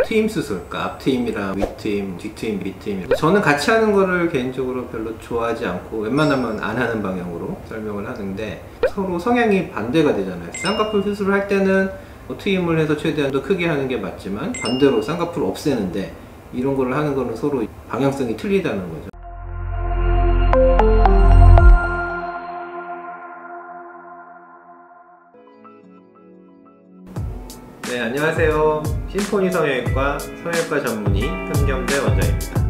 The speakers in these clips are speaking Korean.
트임 수술, 그러니까 앞트임이랑 윗트임, 뒤트임, 밑트임, 저는 같이 하는 거를 개인적으로 별로 좋아하지 않고 웬만하면 안 하는 방향으로 설명을 하는데, 서로 성향이 반대가 되잖아요. 쌍꺼풀 수술을 할 때는 트임을 해서 최대한 더 크게 하는 게 맞지만, 반대로 쌍꺼풀을 없애는데 이런 거를 하는 거는 서로 방향성이 틀리다는 거죠. 네, 안녕하세요. 심포니 성형외과 성형외과 전문의 현경대 원장입니다.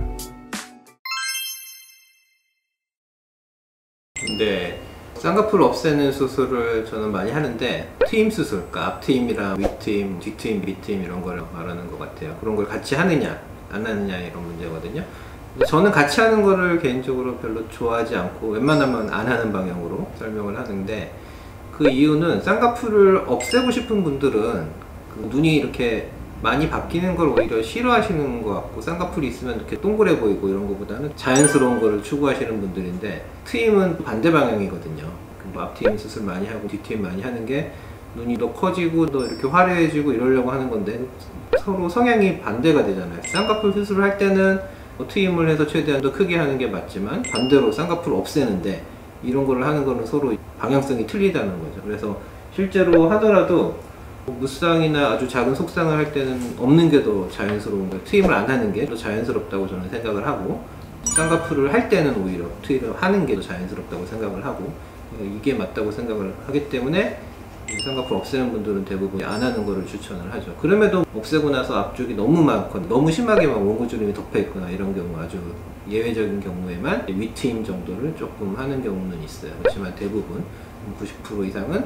네, 쌍꺼풀 없애는 수술을 저는 많이 하는데, 트임 수술, 그러니까 앞트임이랑 윗트임, 뒤트임, 밑트임 이런 걸 말하는 것 같아요. 그런 걸 같이 하느냐 안 하느냐 이런 문제거든요. 저는 같이 하는 거를 개인적으로 별로 좋아하지 않고 웬만하면 안 하는 방향으로 설명을 하는데, 그 이유는 쌍꺼풀을 없애고 싶은 분들은 눈이 이렇게 많이 바뀌는 걸 오히려 싫어하시는 것 같고, 쌍꺼풀이 있으면 이렇게 동그래 보이고 이런 것보다는 자연스러운 거를 추구하시는 분들인데, 트임은 반대 방향이거든요. 뭐 앞트임 수술 많이 하고 뒤트임 많이 하는 게 눈이 더 커지고 더 이렇게 화려해지고 이러려고 하는 건데, 서로 성향이 반대가 되잖아요. 쌍꺼풀 수술을 할 때는 트임을 해서 최대한 더 크게 하는 게 맞지만, 반대로 쌍꺼풀을 없애는데 이런 거를 하는 거는 서로 방향성이 틀리다는 거죠. 그래서 실제로 하더라도 무쌍이나 아주 작은 속쌍을 할 때는 없는 게 더 자연스러운 거예요. 트임을 안 하는 게 더 자연스럽다고 저는 생각을 하고, 쌍꺼풀을 할 때는 오히려 트임을 하는 게 더 자연스럽다고 생각을 하고, 이게 맞다고 생각을 하기 때문에 쌍꺼풀 없애는 분들은 대부분 안 하는 거를 추천을 하죠. 그럼에도 없애고 나서 앞쪽이 너무 많거나 너무 심하게 막 원고주름이 덮여 있거나 이런 경우, 아주 예외적인 경우에만 윗트임 정도를 조금 하는 경우는 있어요. 그렇지만 대부분 90% 이상은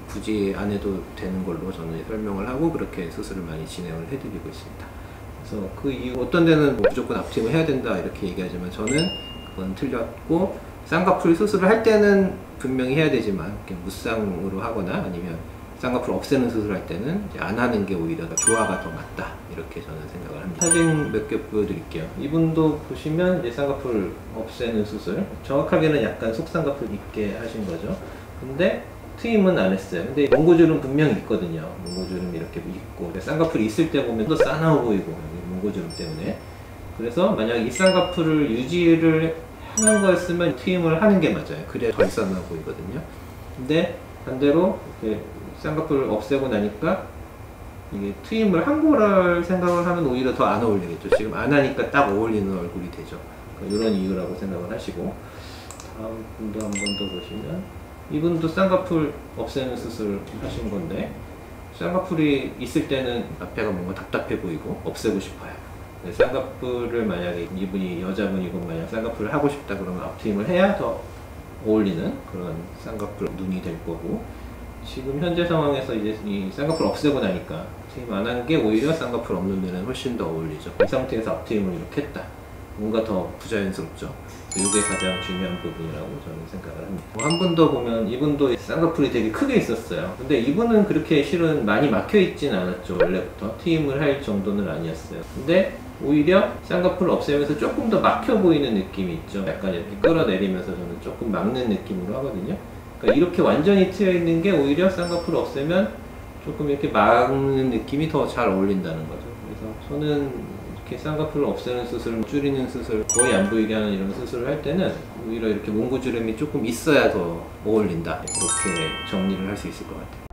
굳이 안 해도 되는 걸로 저는 설명을 하고, 그렇게 수술을 많이 진행을 해드리고 있습니다. 그래서 그 이유, 어떤 데는 무조건 앞트임을 해야 된다 이렇게 얘기하지만, 저는 그건 틀렸고, 쌍꺼풀 수술을 할 때는 분명히 해야 되지만 이렇게 무쌍으로 하거나 아니면 쌍꺼풀 없애는 수술을 할 때는 안 하는 게 오히려 조화가 더 맞다, 이렇게 저는 생각을 합니다. 사진 몇 개 보여드릴게요. 이분도 보시면 이제 쌍꺼풀 없애는 수술, 정확하게는 약간 속쌍꺼풀 있게 하신 거죠. 근데 트임은 안 했어요. 근데 몽고주름 분명히 있거든요. 몽고주름이 이렇게 있고, 쌍꺼풀이 있을 때 보면 또 싸나워 보이고, 몽고주름 때문에. 그래서 만약 이 쌍꺼풀을 유지를 하는 거였으면 트임을 하는 게 맞아요. 그래야 덜 싸나워 보이거든요. 근데 반대로 이렇게 쌍꺼풀을 없애고 나니까 이게 트임을 한 거를 생각을 하면 오히려 더 안 어울리겠죠. 지금 안 하니까 딱 어울리는 얼굴이 되죠. 그러니까 이런 이유라고 생각을 하시고, 다음 분도 한 번 더 보시면, 이분도 쌍꺼풀 없애는 수술 하신 건데, 쌍꺼풀이 있을 때는 앞에가 뭔가 답답해 보이고 없애고 싶어요. 쌍꺼풀을 만약에 이분이 여자분이고 만약 쌍꺼풀을 하고 싶다 그러면 앞트임을 해야 더 어울리는 그런 쌍꺼풀 눈이 될 거고, 지금 현재 상황에서 이제 이 쌍꺼풀 없애고 나니까 트임 안 한 게 오히려 쌍꺼풀 없는 눈에는 훨씬 더 어울리죠. 이 상태에서 앞트임을 이렇게 했다, 뭔가 더 부자연스럽죠. 이게 가장 중요한 부분이라고 저는 생각을 합니다. 한 분 더 보면, 이분도 쌍꺼풀이 되게 크게 있었어요. 근데 이분은 그렇게 실은 많이 막혀 있진 않았죠. 원래부터 트임을 할 정도는 아니었어요. 근데 오히려 쌍꺼풀을 없애면서 조금 더 막혀 보이는 느낌이 있죠. 약간 이렇게 끌어내리면서 저는 조금 막는 느낌으로 하거든요. 그러니까 이렇게 완전히 트여 있는 게 오히려 쌍꺼풀을 없애면 조금 이렇게 막는 느낌이 더 잘 어울린다는 거죠. 그래서 저는 이렇게 쌍꺼풀을 없애는 수술, 줄이는 수술, 거의 안 보이게 하는 이런 수술을 할 때는 오히려 이렇게 몽고주름이 조금 있어야 더 어울린다, 이렇게 정리를 할 수 있을 것 같아요.